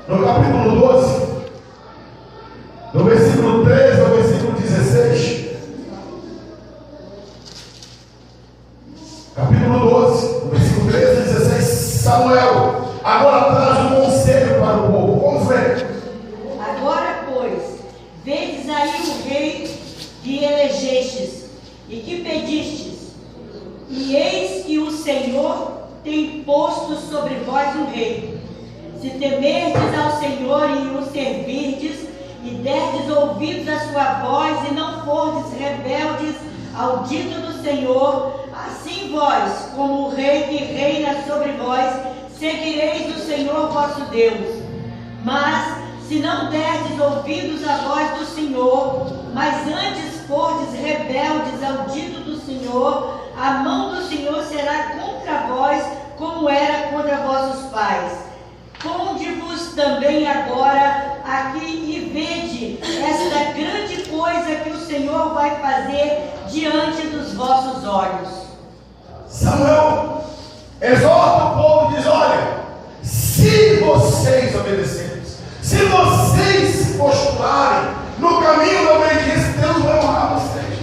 no capítulo 12, no versículo 13 ao versículo 16. Capítulo 12, no versículo 13 e 16. Samuel agora traz um conselho para o povo. Vamos ver. Agora, pois, vedes aí o rei que elegestes e que pedistes, e eis que o Senhor tem posto sobre vós um rei. Se temerdes ao Senhor e o servirdes, e derdes ouvidos à sua voz, e não fordes rebeldes ao dito do Senhor, assim vós, como o rei que reina sobre vós, seguireis o Senhor vosso Deus. Mas, se não derdes ouvidos à voz do Senhor, mas antes fordes rebeldes ao dito do Senhor, a mão do Senhor será contra vós, como era contra vossos pais. Ponde-vos também agora aqui e vede esta grande coisa que o Senhor vai fazer diante dos vossos olhos. Samuel exorta o povo e diz: olha, se vocês obedecerem, se vocês se posturarem no caminho da obediência, Deus vai honrar vocês.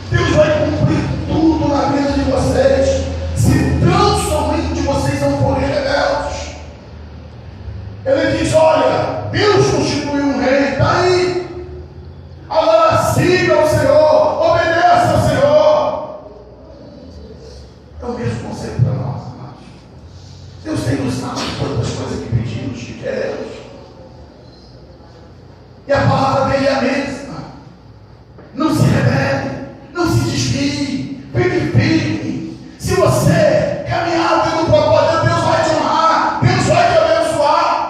Deus vai cumprir tudo na vida de vocês, se tão somente vocês não forem rebeldes. Ele diz: olha, Deus constituiu um rei, está aí. Agora siga o Senhor, obedeça ao Senhor. É o mesmo conceito para nós, amados. Deus tem nos dado todas as coisas que pedimos, que queremos. E a palavra dele é a mesma. Não se rebele, não se desvie, fique firme. Se você caminhar dentro do propósito de Deus, vai te honrar, Deus vai te abençoar.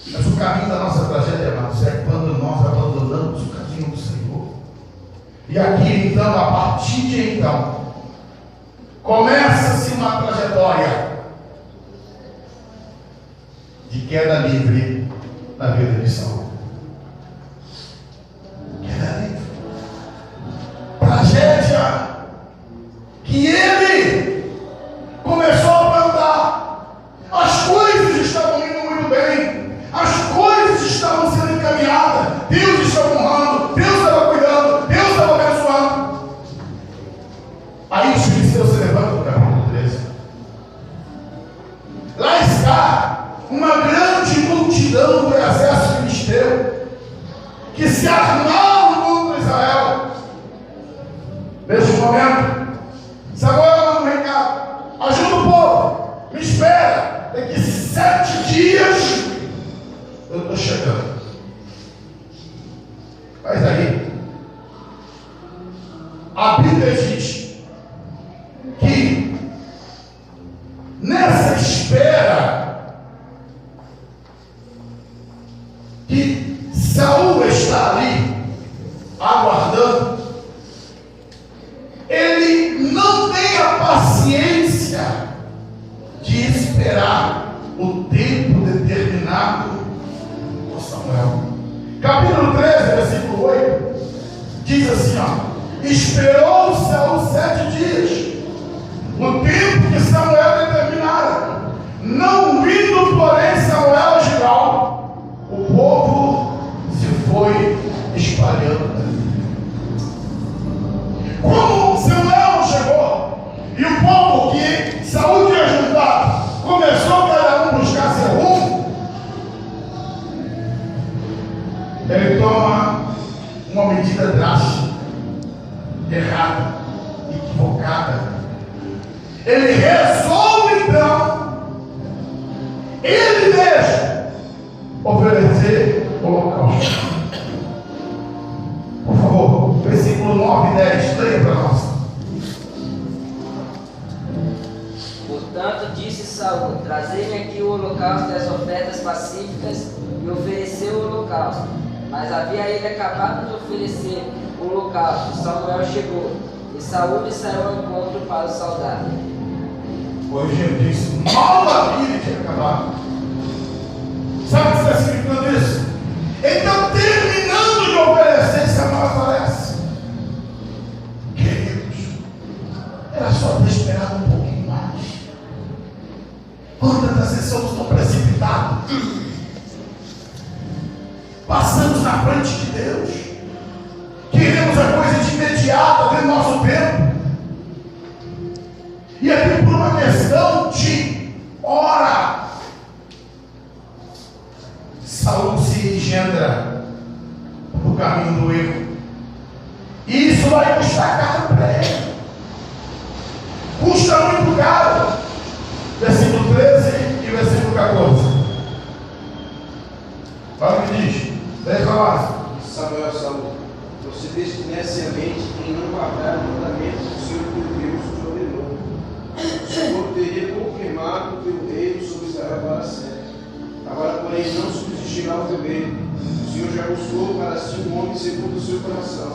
Mas o caminho da nossa tragédia, amados, é quando nós abandonamos o caminho do Senhor. E aqui então, a partir de então, começa-se uma trajetória de queda livre na vida de Saul. Queda livre. Tragédia que ele começou a plantar. As coisas estavam indo muito bem. As coisas estavam sendo encaminhadas. Deus estava honrando. Deus estava cuidando. Deus estava abençoando. Aí os filisteus se levantam no capítulo 13. Lá está uma grande multidão do exército filisteu que se armaram contra Israel. Neste momento, Samuel manda um recado: ajuda o povo, me espera, daqui 7 dias eu estou chegando. Mas aí, a Bíblia diz que nessa espera que Saul está ali aguardando, ele não tem a paciência de esperar o tempo determinado por Samuel. Capítulo 13, versículo 8 diz assim, esperou Saul 7 dias, o tempo que Samuel determinara. Não vindo, porém, Samuel a Gilgal, o povo se foi espalhando. Como Samuel chegou e o povo que Saul tinha juntado começou cada um buscar seu rumo, ele toma uma medida drástica, errada, equivocada. Ele resolve então, ele mesmo, oferecer holocausto. Por favor, versículo 9 e 10, leia para nós. Portanto, disse Saul: trazei-me aqui o holocausto e as ofertas pacíficas, e ofereceu o holocausto. Mas havia ele acabado de oferecer o holocausto. Samuel chegou, e Saul lhe saiu ao encontro para o saudar. Hoje ele disse: mal havia ele tinha acabado. Sabe o que está significando isso? Então, terminando de oferecer, Samuel aparece. Queridos, era só ter esperado um pouquinho mais. Quando vezes somos tão precipitados. Passamos na frente de Deus. Queremos a coisa de imediato, dentro do nosso tempo. E aqui por uma questão de hora, Saul se engendra no caminho do erro. E isso vai custar caro para ele. Custa muito caro. Versículo 13 e versículo 14. Olha o que diz. Samuel, Saul, você destinece a mente em não guardar o mandamento do Senhor teu Deus te ordenou. O Senhor teria confirmado o teu reino sobre Israel para sempre. Agora, porém, não subsistirá o teu reino. O Senhor já buscou para si um homem segundo o seu coração,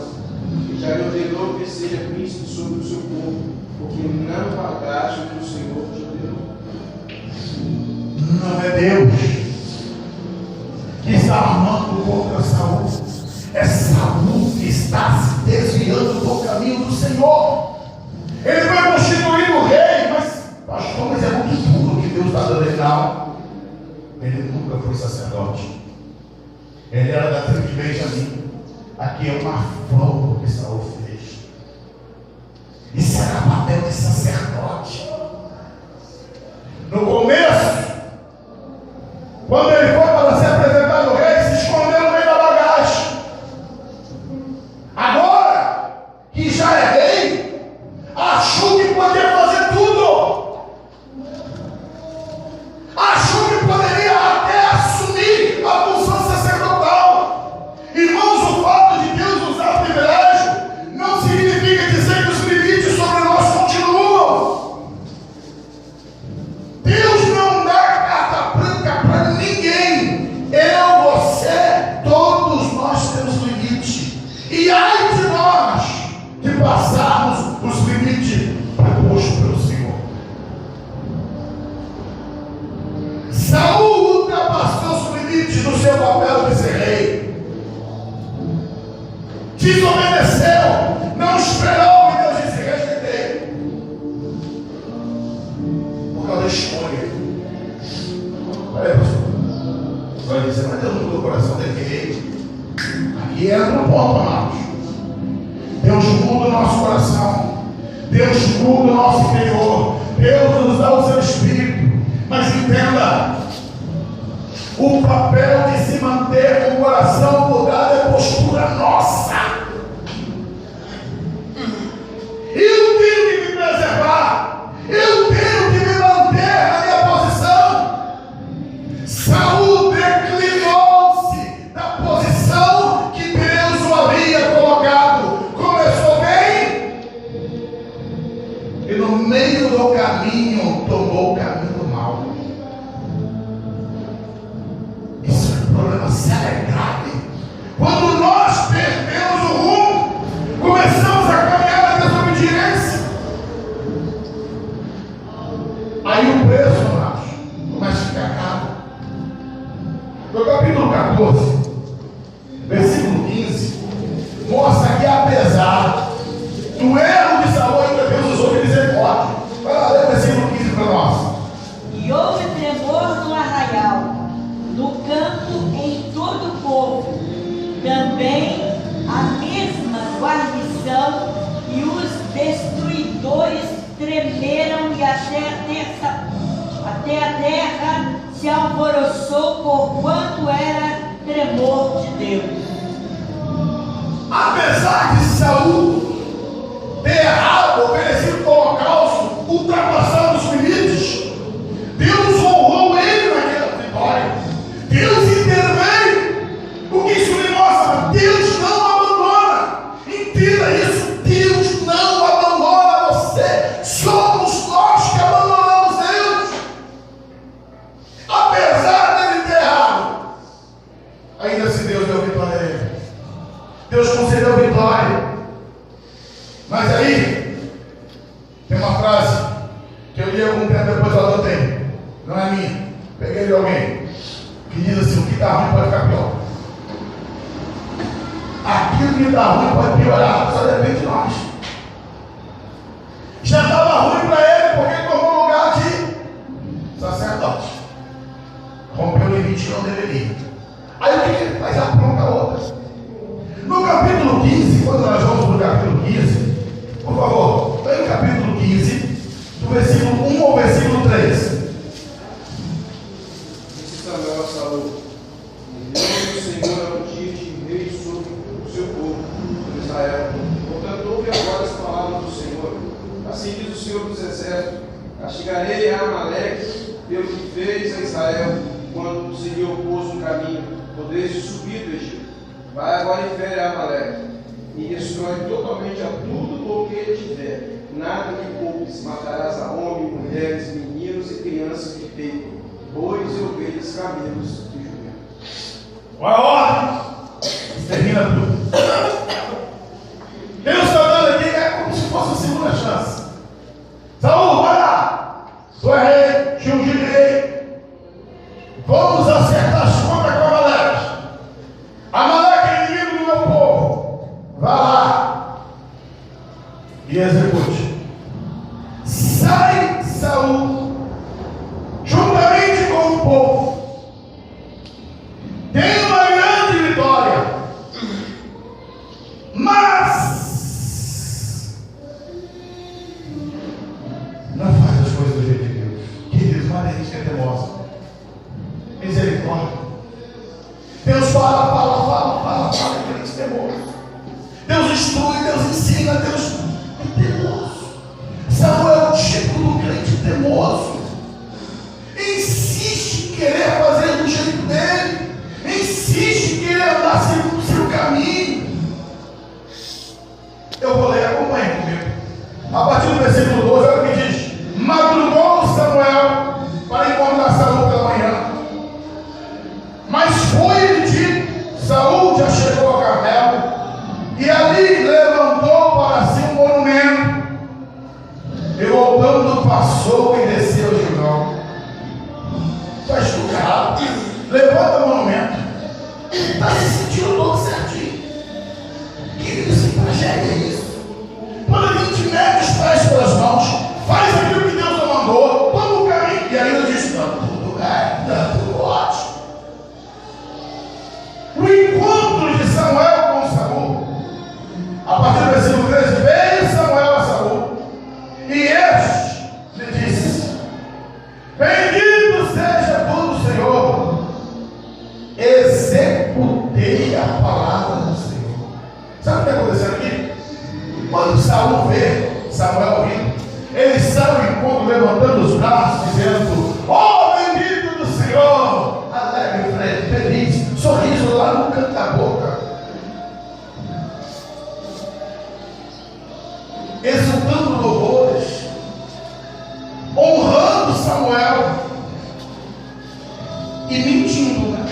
e já lhe ordenou que seja príncipe sobre o seu povo, porque não guardaste o que o Senhor te ordenou. Não é Deus que está armando contra Saul. É Saul que está se desviando do caminho do Senhor. Ele foi constituído rei, mas pastor, mas é muito duro que Deus está dando ele. Não, ele nunca foi sacerdote. Ele era da tribo de Benjamim. Aqui é uma afronta que Saul fez. Isso era papel de sacerdote. No começo, quando ele foi para se apresentar no rei, se escondeu no meio da bagagem. Agora que já é rei, achou que podia fazer tudo. Achou que poderia até assumir a função sacerdotal. Irmãos, o fato de Deus nos dar privilégio não significa dizer que os limites sobre nós continuam. Deus não dá carta branca para ninguém. Eu, você, todos nós temos limite. E ai de nós que passarmos os limites propostos pelo Senhor. Saul ultrapassou os limites do seu papel de ser rei. Desobedeceu, não esperou que Deus disse rejeitei. Por causa da escolha. Olha, pastor. Vai dizer, mas Deus mudou o coração dele que rei. Aqui entra um ponto, amados. Deus muda o nosso coração. Deus muda o nosso interior. Deus nos dá o seu espírito. Mas entenda, o papel de se manter com o coração mudado é postura nossa. Eu tenho que me preservar. Eu tenho que me manter na minha posição. Saul declinou-se da posição que Deus o havia colocado. Começou bem e no meio do caminho tomou o caminho mal. Isso é um problema sério, grave. Quando nós perdemos o rumo, começamos a caminhar na desobediência. Aí o preço, amados, começa a ficar caro. No capítulo 14, versículo 15, mostra que apesar do erro de Saul, ainda Deus usou de misericórdia. Vai lá ler o versículo 15 para nós. E houve tremor no arraial, no campo, em todo o povo, também a mesma guarnição, e os destruidores tremeram, e até a terra se alvoroçou, porquanto era tremor de Deus. Apesar de Saul ter errado, oferecido o holocausto, ultrapassando os limites, Deus honrou ele naquela vitória. Deus interveio. O que isso me mostra? Deus não abandona. Entenda isso. Deus não abandona você. Somos nós que abandonamos Deus. Apesar dele ter errado, ainda assim Deus deu vitória a ele. Deus concedeu vitória. Mas aí tem uma frase que eu li algum tempo depois, eu adotei. Não é minha, peguei de alguém que diz assim: o que está ruim pode ficar pior. Aquilo que está ruim pode piorar, só depende de nós. Já estava ruim para ele porque ele tomou lugar de sacerdote. 1 ao versículo 3. Disse Samuel a Saul: o Senhor é ungir-te rei sobre o seu povo, sobre Israel. Portanto, ouve agora as palavras do Senhor. Assim diz o Senhor dos Exércitos: castigarei a Amaleque pelo que fez a Israel quando se lhe opôs no caminho, poderes subir do Egito. Vai agora e fere a Amaleque e destrói totalmente a tudo o que ele tiver. Nada que poupes, matarás a homens, mulheres, meninos e crianças de peito, bois e ovelhas, camelos e jumentos. Qual é a ordem? Termina tudo. Deus está dando aqui, é como se fosse a segunda chance. Saúl, vai lá. Tu é rei, te ungi de rei. Vamos acertar as contas com Amaleque. Amaleque é inimigo do meu povo. Vá lá e execute. Sai Saúl juntamente com o povo. Tem uma grande vitória. Mas não faz as coisas do jeito de Deus. Queridos, mas a gente é teimosa. Misericórdia. Deus fala, e a gente é teimoso. Deus instrui, Deus ensina, Deus é teimoso. Samuel é o tipo do crente teimoso. Insiste em querer fazer do jeito dele. Insiste em querer andar sempre no seu caminho. Eu vou ler, acompanhe comigo. A partir do versículo 12, olha o que diz: madrugou Samuel para encontrar Saúl pela manhã. Mas foi de Saúl já chegou a Carmelo, e ali levantou para si um monumento. E voltando passou e desceu o Jordão. Está estudado. Levanta o monumento. Ele está se sentindo todo certinho. Querido, sem tragédia é isso. Quando a gente mete os pés pelas mãos, faz aquilo que Deus nos mandou, toma o caminho. E aí eu disse: está tudo bem, está tudo ótimo. O encontro de Samuel com Saúl. A partir do versículo 13, veio Samuel a Saúl, e este lhe disse: bendito seja todo o Senhor, executei a palavra do Senhor. Sabe o que está acontecendo aqui? Quando Saúl vê Samuel vindo, ele sai ao encontro levantando os braços, dizendo: oh, bendito do Senhor, alegre, feliz, sorriso lá no canto da boca, exultando louvores, honrando Samuel e mentindo, né?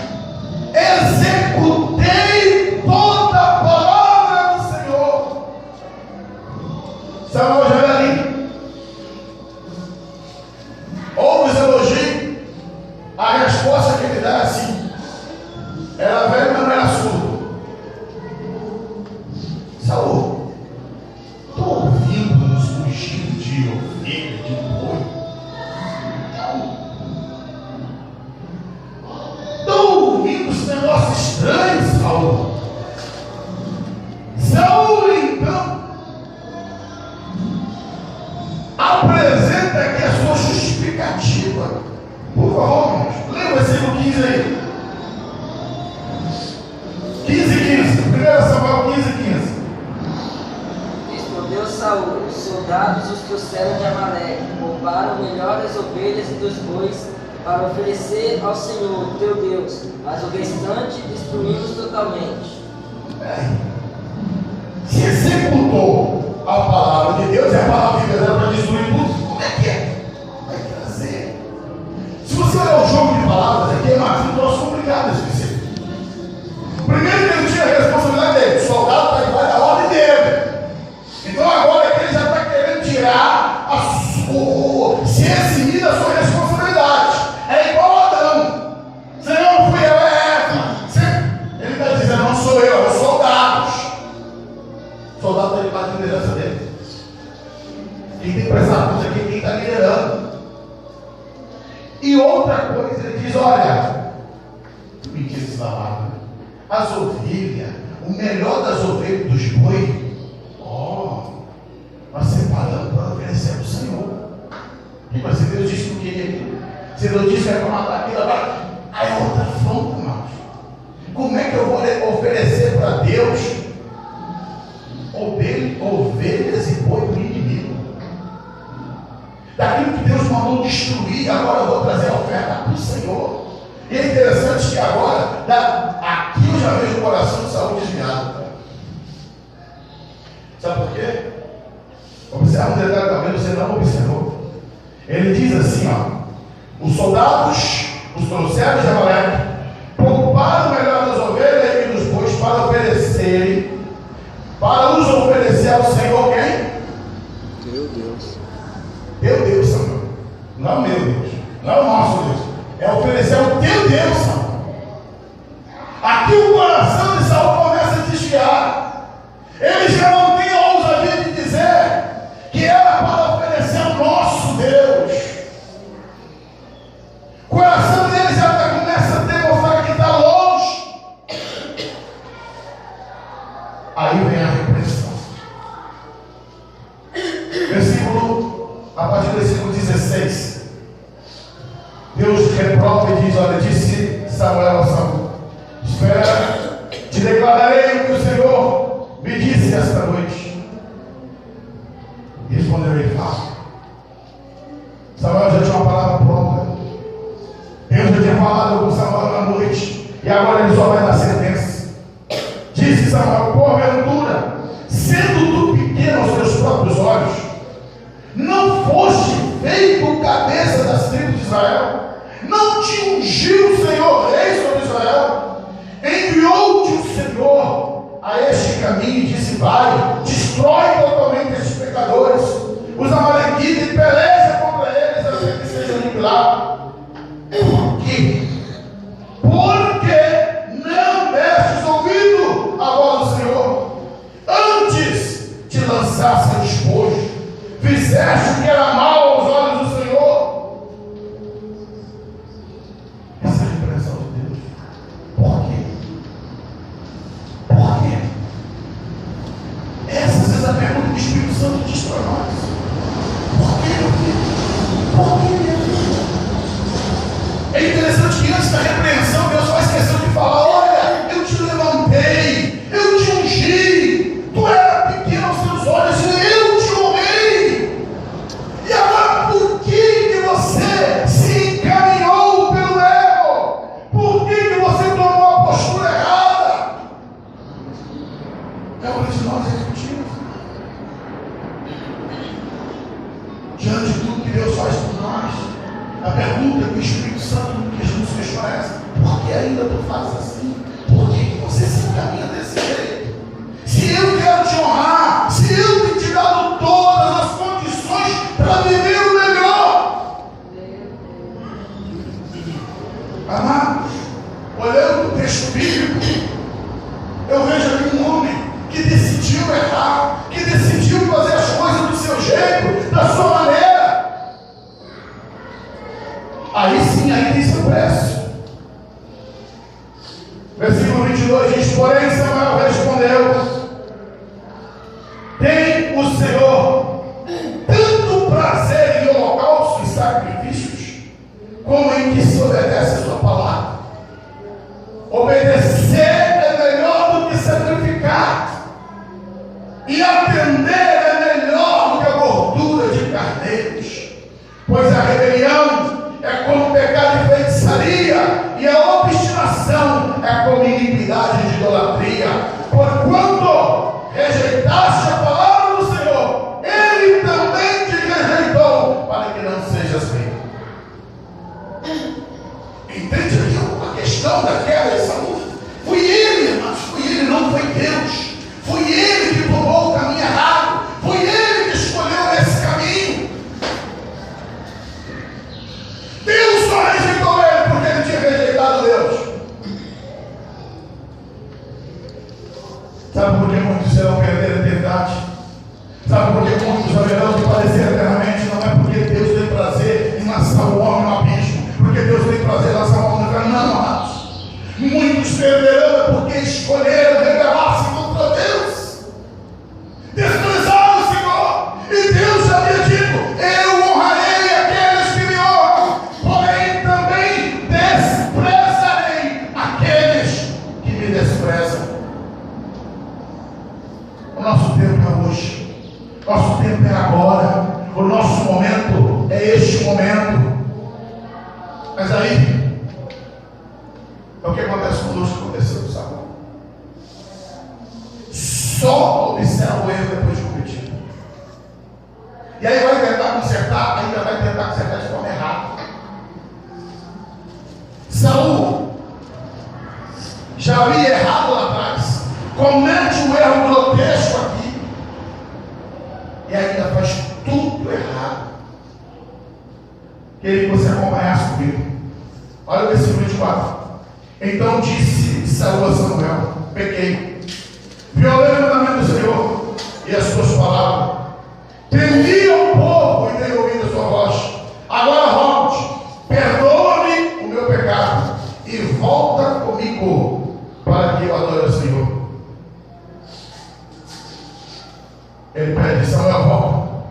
Executei toda a palavra do Senhor. Samuel já era lindo. Ouve os elogios. A resposta que ele dá é assim: era velho, mas não era surdo. Saúl, estou ouvindo uns rugidos de ovelha, de boi. Estou ouvindo esse negócio estranho, Saúl. Saúl, então, apresenta aqui a sua justificativa. Por favor, leia o versículo 15 aí. 15. 1 Samuel 15. Respondeu Saúl: os soldados os trouxeram de Amaleque, roubaram melhores ovelhas e dos bois para oferecer ao Senhor teu Deus, mas o restante destruímos totalmente. Se executou a palavra de Deus, e a palavra de Deus era para destruir tudo, como é que é? Vai trazer. Se você olhar o jogo de palavras aqui, é mais um troço complicado esse versículo. Primeiro que ele tinha a responsabilidade dele, o soldado está debaixo da ordem dele. Então agora que ele já está querendo tirar se eximir da sua responsabilidade. É igual a Adão. Senhor, não fui eu, é Eva. Ele está dizendo: não sou eu, é os soldados. O soldado está debaixo da liderança dele. Quem tem que prestar conta aqui é quem está liderando. E outra coisa, ele diz: olha, me diz lavado, as ovelhas, o melhor das ovelhas dos bois, nós separamos para oferecer ao Senhor. O que vai Se Deus disse que não queria, se Deus disse que era para matar aquilo, agora aí é outra afronta, irmãos. Como é que eu vou oferecer para Deus ovelhas e boi do inimigo? Daquilo que Deus mandou destruir, agora eu vou trazer a oferta para o Senhor. E é interessante que agora, aqui eu já vejo o coração de Saul desviado. Sabe por quê? Observa um detalhe também, você não observou. Ele diz assim, ó: os soldados os trouxeram de Amaleque, pouparam o melhor das ovelhas e dos bois para oferecerem, para os oferecer ao Senhor quem? Teu Deus. Teu Deus, Senhor. Não meu Deus, não é o nosso Deus. É oferecer ao teu Deus, Senhor. Aqui o coração de Saul começa a desviar. Ele já não tem a ousadia de dizer que era para oferecer ao nosso Deus. O coração dele já começa a demonstrar que está longe. Aí vem a repreensão. A partir do versículo 16, Deus reprova e diz: olha, disse Samuel a Saul: espera, te declararei o que o Senhor me disse esta noite. E respondeu ele: fala. Samuel já tinha uma palavra pronta. Deus já tinha falado com Samuel na noite, e agora ele só vai dar sentença. Disse Samuel: porventura, sendo tu pequeno aos teus próprios olhos, não foste feito cabeça das tribos de Israel? Não te ungiu o Senhor rei sobre Israel? Enviou-te o Senhor a este caminho e disse: vai, destrói totalmente estes pecadores, os amalequitas, e peleja contra eles até que sejam aniquilados. Por quê? Porque não destes ouvido à voz do Senhor, antes te lançasse ao despojo, fizeste o que era mal aos olhos do Senhor. Essa é a repreensão de Deus. Por quê? Por quê? Essa às vezes é a pergunta que o Espírito Santo diz para nós. Por quê, meu filho? Por quê, meu filho? É interessante que antes da repreensão Deus faz questão de falar: olha, eu te levantei, eu te ungi, tu era pequeno aos teus olhos e eu te honrei. E agora, por que você se encaminhou pelo erro? Por que você tomou a postura errada? É hora de nós refletirmos. Diante de tudo que Deus faz por nós, a pergunta que o Espírito Santo nos fez é essa: por que ainda tu fazes assim? Por que você se encaminha desse jeito? Se eu quero te honrar, se eu tenho te dado todas as condições para viver o melhor. Amados, olhando o texto bíblico, eu vejo aqui um homem que decidiu errar, que decidiu fazer as coisas do seu jeito, da sua maneira. Aí sim, aí tem seu preço. Versículo 22 diz: porém Samuel respondeu: tem o Senhor tanto prazer em holocaustos e sacrifícios, como em que se obedece a sua palavra. Obedecer é melhor do que sacrificar, e atender é melhor do que a gordura de carneiros, pois a rebelião é como pecado de feitiçaria, e a obstinação é como iniquidade de idolatria. Porquanto rejeitaste a palavra do Senhor, Ele também te rejeitou, para que não sejas feito. Entende aqui a questão da queda de Saul? Foi ele, mas foi ele, não foi Deus. Foi ele que tomou o caminho errado. Foi ele que escolheu esse caminho. Deus só rejeitou ele porque ele tinha rejeitado Deus. Sabe por que muitos serão perder a eternidade? Sabe por que muitos haverão de padecer eternamente? Não é porque Deus tem prazer em lançar o homem no abismo, porque Deus tem prazer em lançar o homem no inferno. Não, amados. Muitos perderão porque escolheram rebelar-se contra Deus, desprezaram o Senhor. E Deus já havia dito: eu honrarei aqueles aí, é o que acontece conosco, aconteceu com Saul. Só observa o erro depois de cometido. E aí vai tentar consertar, ainda vai tentar consertar de forma errada. Saul já havia errado lá atrás, comete um erro grotesco aqui, e ainda faz tudo errado. Queria que você acompanhasse comigo. Olha o versículo 24. Então disse Saul a Samuel: pequei, violei o mandamento do Senhor e as suas palavras, temi ao povo e dei ouvido a sua voz. Agora rogo-te, perdoa-me o meu pecado e volta comigo para que eu adore ao Senhor. Ele pede: Samuel,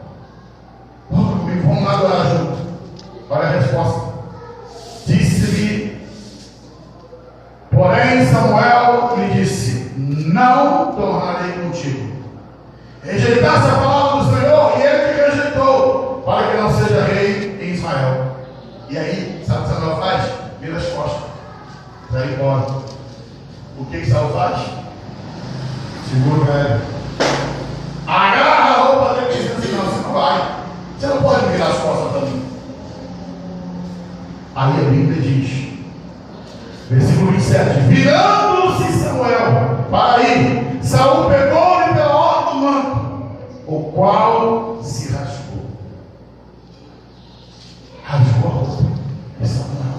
volta comigo, vamos lá adorar junto. Olha a resposta. Disse-lhe, porém, Samuel lhe disse: não tornarei contigo. Rejeitaste a palavra do Senhor e ele te rejeitou, para que não seja rei em Israel. E aí, sabe o que Samuel faz? Vira as costas, vai embora. O que Saul faz? Segura o velho, agarra a roupa dele e diz assim: não, você não vai, você não pode virar as costas para mim. Aí a Bíblia diz, versículo 27, virando-se Samuel para ir, Saul pegou-lhe pela orla do manto, o qual se rasgou. Rasgou a roupa de Samuel.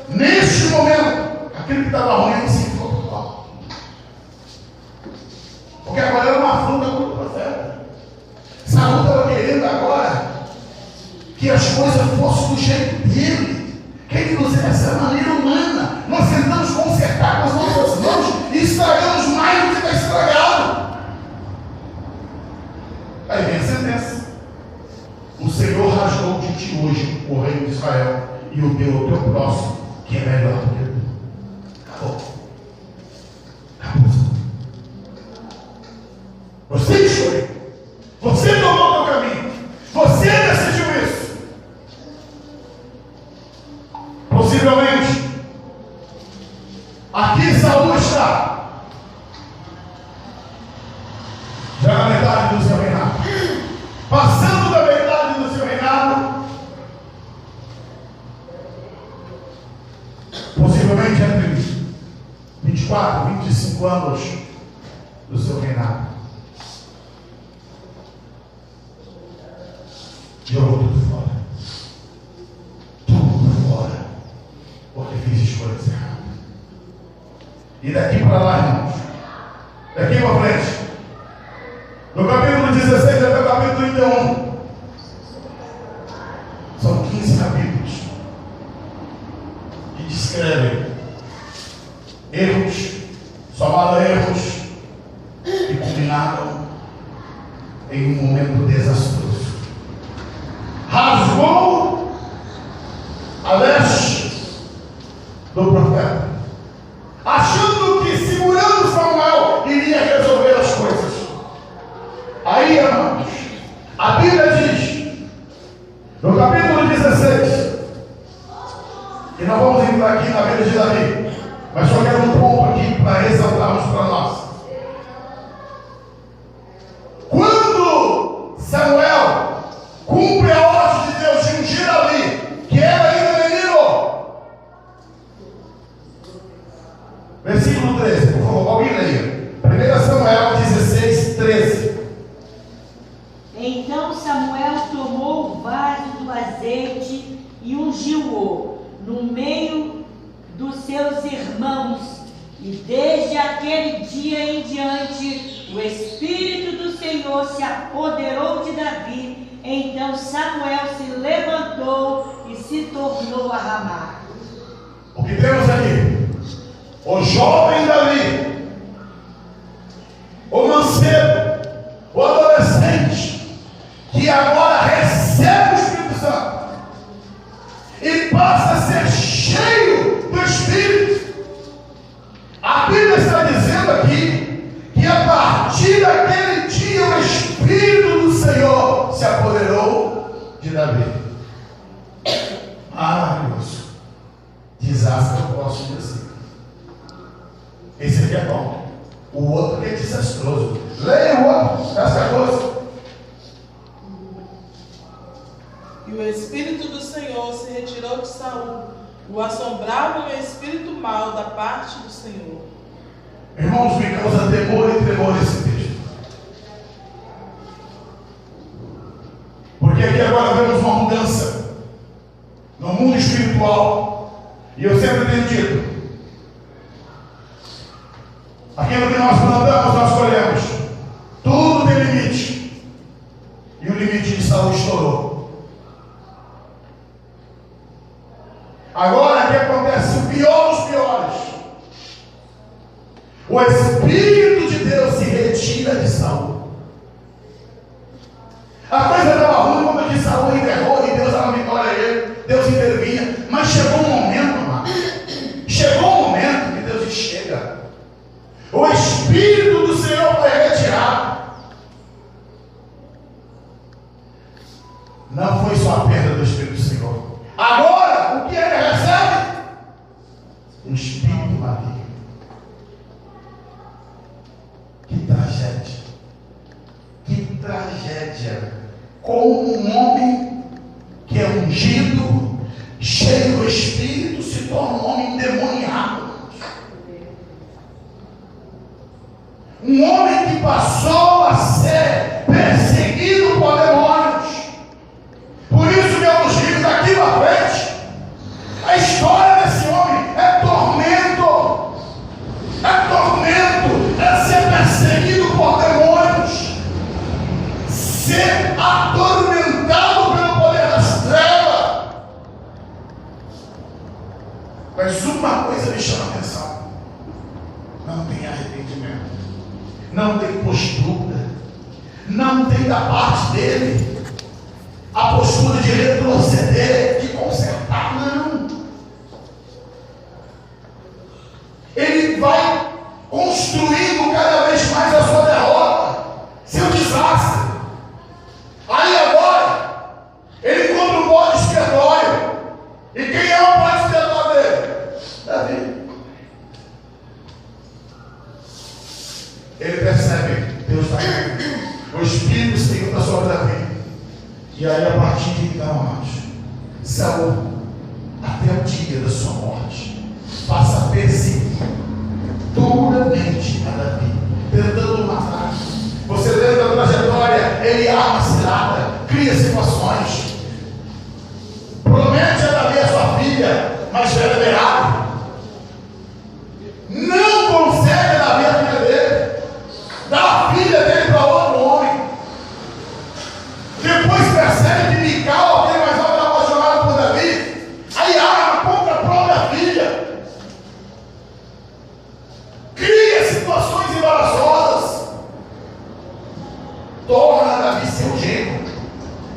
Neste momento, aquele que estava ruim se enforcou. Porque agora era uma afronta contra o profeta. Saul estava querendo agora que as coisas fossem do jeito dele. Queridos, essa é a maneira humana. Nós tentamos consertar com as nossas mãos e estragamos mais do que está estragado. Aí vem a sentença: o Senhor rasgou de ti hoje o reino de Israel e o deu ao teu próximo, que é melhor do que tu. Acabou. Acabou. Você escolheu. Você tomou o teu caminho. Você decidiu isso. Possivelmente, aqui Saul está, já na metade do seu reinado, passando da metade do seu reinado, possivelmente entre 24 e 25 anos do seu reinado, jogou tudo fora. Porque fiz escolhas erradas. E daqui para lá, irmãos, daqui para frente, no capítulo 16 até o capítulo 31, são 15 capítulos que descrevem erros, somaram erros e culminaram em um momento desastroso. Rasgou a leste do profeta, achando que segurando Samuel iria resolver as coisas. Aí, irmãos, a Bíblia diz, no capítulo 16, e nós vamos entrar aqui na vida de Davi, mas só quero um ponto aqui para ressaltarmos para nós. Quando Samuel cumpre a ordem de Deus de ungir Davi, que era ainda menino, versículo 13, por favor, alguém leia. 1 Samuel 16, 13. Então Samuel tomou o vaso do azeite e ungiu-o no meio dos seus irmãos. E desde aquele dia em diante, o Espírito do Senhor se apoderou de Davi. Então Samuel se levantou e se tornou a Ramá. O que temos aqui? O jovem Davi, o mancebo, o adolescente, que agora recebe o Espírito Santo e passa a ser cheio do Espírito. A Bíblia está dizendo aqui que a partir daquele dia o Espírito do Senhor se apoderou de Davi. maravilhoso. Desastre eu posso dizer. Esse aqui é bom. O outro que é desastroso. Leia o outro, verso 14. E o Espírito do Senhor se retirou de Saul. O assombrava um espírito mau da parte do Senhor. Irmãos, me causa temor e tremor esse texto. Porque aqui agora vemos uma mudança no mundo espiritual. E eu sempre tenho dito: aquilo que nós plantamos, nós colhemos. Tudo tem limite. E o limite de Saul estourou. Agora, o que acontece? O pior dos piores. O Espírito de Deus se retira de Saul. A coisa estava ruim quando de Saul enterrou e Deus dava vitória a ele. Deus intervinha. Mas chegou um momento, amado. Chegou um momento que Deus disse: chega. O Espírito do Senhor foi retirado. Não foi só a perda do Espírito do Senhor. Agora, o que ele recebe? O Espírito maligno. Que tragédia. Que tragédia. Como um homem que é ungido, cheio do Espírito, se torna um homem endemoniado. Um homem que passou a ser perseguido por demônios. Por isso que eu nos digo daqui para frente, a história desse homem é tormento. É tormento. É ser perseguido por demônios. Ser atormentado pelo poder das trevas. Mas uma coisa me chama a atenção: não tem arrependimento, não tem postura, não tem da parte dele a postura de retroceder, de consertar. Não. Ele vai construindo cada vez mais a sua derrota, seu desastre. Aí agora ele encontra um bode expiatório. E quem é o bode expiatório dele? Davi. Ele percebe: Deus está aí. O Espírito do Senhor está sobre Davi. E aí, a partir de então, amados, Saul, até o dia da sua morte, passa a perseguir duramente a Davi, tentando matar. Você lembra da trajetória? Ele arma a cilada, cria situações, promete a Davi a sua filha, mas velha Merab não consegue a Davi a filha dele, dá a filha dele para outro homem. Depois percebe que Mical, aquele mais alto, era apaixonado por Davi, aí arma contra a própria filha, cria situações embaraçosas, torna Davi seu genro.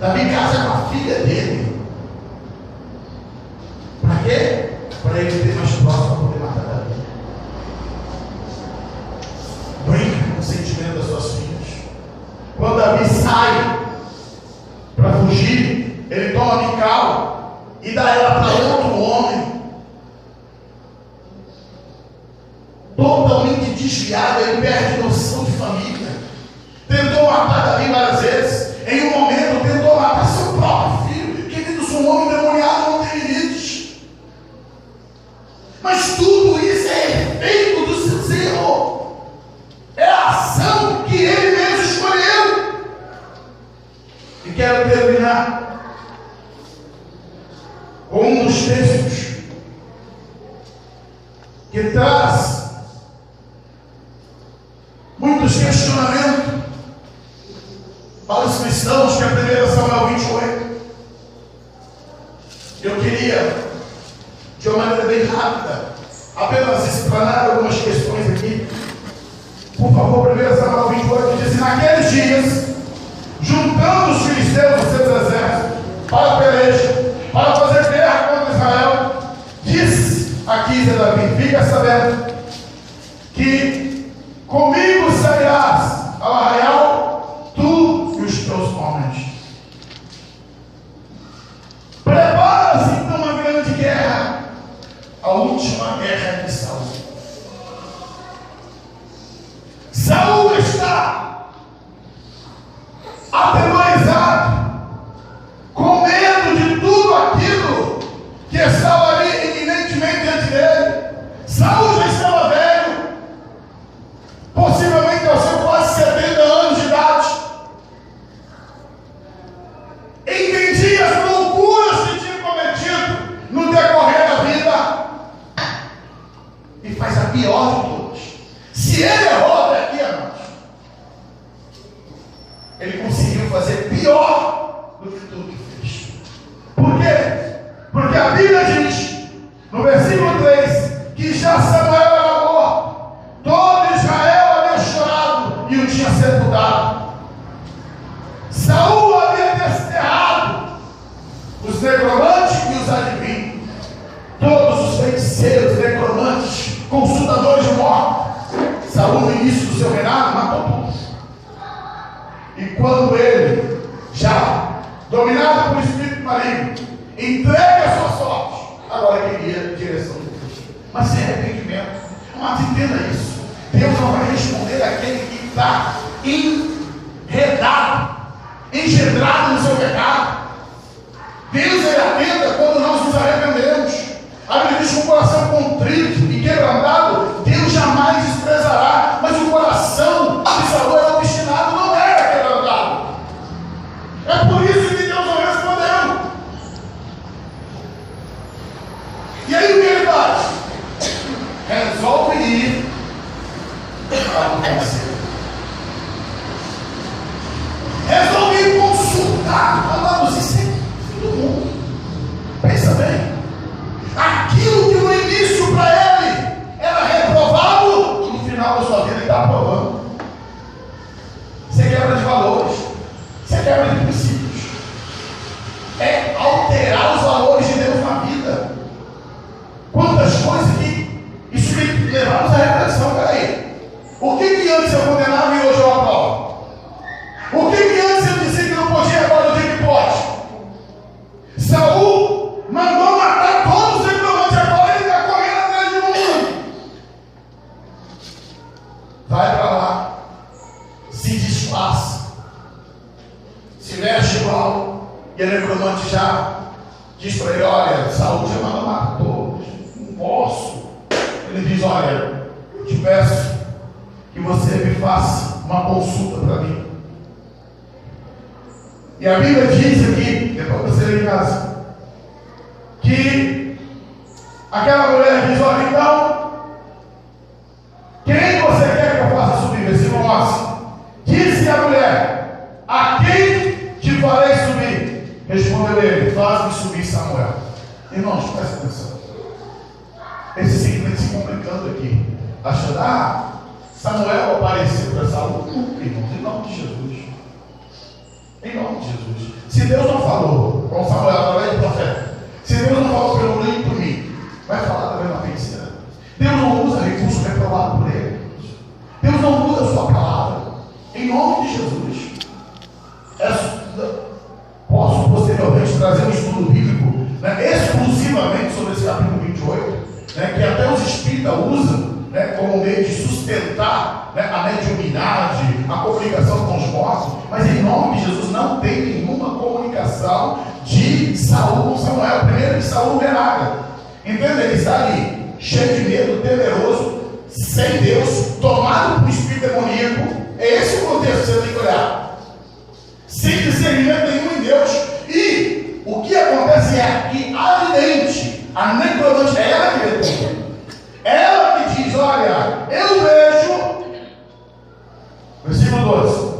Davi casa com a filha dele. Para quê? Para ele ter mais próximo para poder matar Davi. Brinca com o sentimento das suas filhas. Quando Davi sai para fugir, ele toma Mical e dá ela para outro homem. Totalmente desviado, ele perde noção de família. Tentou matar Davi várias vezes. Em um momento tentou matar seu próprio filho. Queridos, um homem demoniado não tem limites. Mas tudo isso é efeito do seu erro. É a ação que ele mesmo escolheu. E quero terminar com um dos textos que traz muitos questionamentos para os cristãos, que é 1 Samuel 28. Eu queria, de uma maneira bem rápida, apenas explanar algumas questões aqui. Por favor, 1 Samuel 28 diz: naqueles dias, juntando os filisteus, os seus exércitos, para a peleja, para fazer guerra contra Israel, disse aqui Davi: fica sabendo que comigo sairás ao arraial, tu e os teus homens. Prepara-se então a necromante e os adivinhos. Todos os feiticeiros, necromantes, consultadores de morte. Saul, no início do seu reinado, matou tudo. E quando ele, já dominado por espírito maligno, entrega a sua sorte, agora queria direção de Deus, mas sem arrependimento. Mas entenda isso: Deus não vai responder àquele que está enredado, engendrado no seu pecado. Deus, ele atenta quando nós nos arrependemos. A Bíblia diz que o coração contrito e quebrantado Deus jamais desprezará. Mas o coração de Saul era obstinado, não era quebrantado. É por isso que Deus não respondeu. E aí o que ele faz? Resolve ir para o conselho. Resolve ir consultar. Amados, isso é fim do mundo. Pensa bem. Aquilo que no início para ele era reprovado, no final da sua vida ele está aprovando. Você quebra de valores, você quebra de princípios. É alterar os valores de Deus na vida. Quantas coisas que isso tem que levar-nos à reflexão. Peraí, o que antes eu condenava e hoje eu aprovo? O que antes eu dizia que não podia, agora eu digo que pode? Saul mandou matar todos os reclamantes, agora ele está correndo atrás de um. Vai para lá, se disfarça, se veste igual, e a necromante já diz para ele: olha, Saul já mandou matar todos, não posso. Ele diz: olha, eu te peço que você me faça uma consulta para mim. E a Bíblia diz aqui, depois você lê em casa, que aquela mulher diz: olha, então, quem você quer que eu faça subir? Versículo 11. Disse a mulher: a quem te farei subir? Respondeu ele: faz-me subir Samuel. Irmãos, presta atenção. Esse segmento se complicando aqui, achando: Samuel apareceu para Saul. Nunca, irmãos, em nome de Jesus. Em nome de Jesus. Se Deus não falou com Samuel através do profeta, se Deus não falou pelo livro e por mim, vai falar também na feiticeira. Deus não usa recurso reprovado por ele. Deus não muda a sua palavra. Em nome de Jesus. Posso posteriormente trazer um estudo bíblico, exclusivamente sobre esse capítulo 28, que até os espíritas usam, como meio de sustentar, a mediunidade, a comunicação com os mortos. Mas em nome de Jesus não tem nenhuma comunicação de Saul com Samuel. Primeiro que Saul não vê nada. Entende? Ele está ali, cheio de medo, temeroso, sem Deus, tomado por um espírito demoníaco. É esse o contexto que você tem que olhar. Sem discernimento nenhum em Deus. E o que acontece é aqui, evidente, a necromante é ela que vê tudo. Ela que diz: olha, eu vejo. Versículo 12.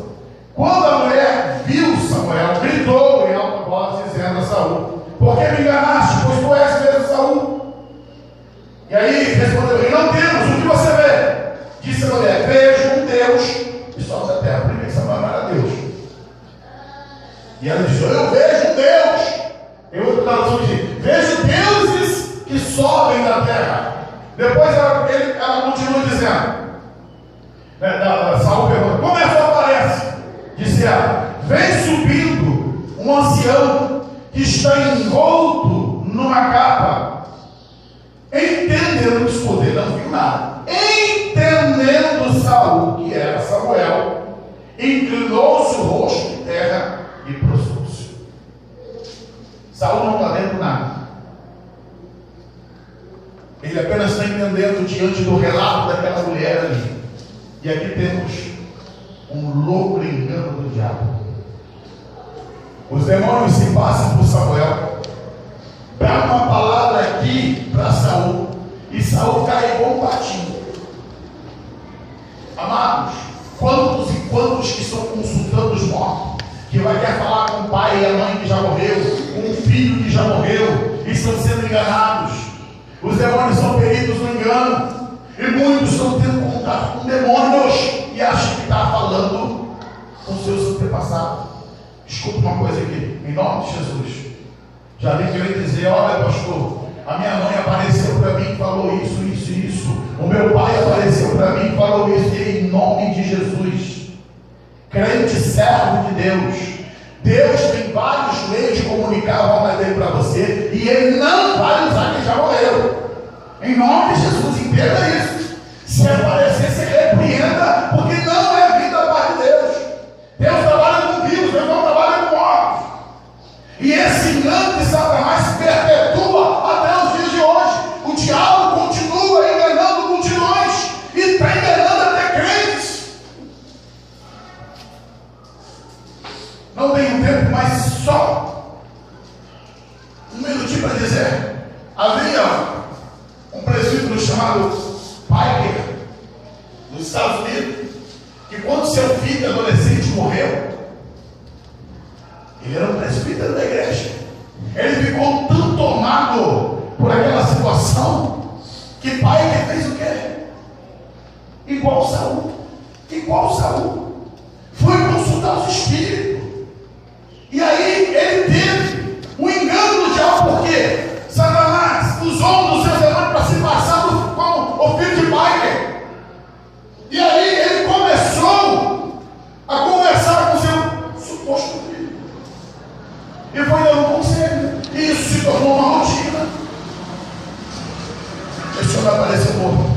Quando a mulher viu Samuel, gritou em alta voz, dizendo a Saul: por que me enganaste, pois tu és mesmo Saul? E aí respondeu ele: não temos, o que você vê? Disse a mulher: vejo um Deus que sobe da terra. Primeiro Samuel não era Deus. E ela diz: eu vejo um Deus. Em outra tradução diz: vejo deuses que sobem da terra. Depois ela continua dizendo, Saul pergunta: como é que aparece? Disse ela: vem subindo um ancião que está envolto numa capa. Entendendo que poder não viu nada. Entendendo Saul que era Samuel, inclinou-se o rosto em terra e prostrou-se. Saul não está vendo nada. Ele apenas está entendendo diante do relato daquela mulher ali. E aqui temos um louco engano do diabo. Os demônios se passam por Samuel, dá uma palavra aqui para Saul, e Saul cai igual um patinho. Amados, quantos e quantos que estão consultando os mortos, que vai querer falar com o pai e a mãe que já morreu, com o filho que já morreu, e estão sendo enganados. Os demônios são peritos no engano, e muitos estão tendo contato com demônios e acham que está falando com seus antepassados. Escuta uma coisa aqui, em nome de Jesus. Já vi que dizer: olha, pastor, a minha mãe apareceu para mim e falou isso, isso e isso. O meu pai apareceu para mim e falou isso. E em nome de Jesus, crente servo de Deus, Deus tem vários meios de comunicar a vontade dele para você, e ele não vai usar quem já morreu. Em nome de Jesus, entenda isso. Se aparecer, você repreenda, porque não é vida da parte de Deus. Deus trabalha com vivos, Deus não trabalha com mortos. E esse engano de Satanás se perpetua até os dias de hoje. O diabo continua enganando multidões e está enganando até crentes. Não tenho tempo, mas só um minutinho para dizer: havia um presbítero chamado Piker, nos Estados Unidos, que quando seu filho adolescente morreu, ele era um presbítero da igreja, ele ficou tão tomado por aquela situação, que Piker fez o quê? Igual Saul, foi consultar os espíritos. E aí ele teve um engano do diabo, porque Satanás usou um dos seus demônios para se passar como o filho de Piker. E aí ele começou a conversar com seu suposto filho. E foi dando conselho. E isso se tornou uma rotina. Esse homem apareceu morto.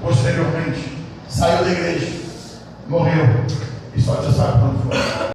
Posteriormente, saiu da igreja, morreu. E só Deus sabe quando foi.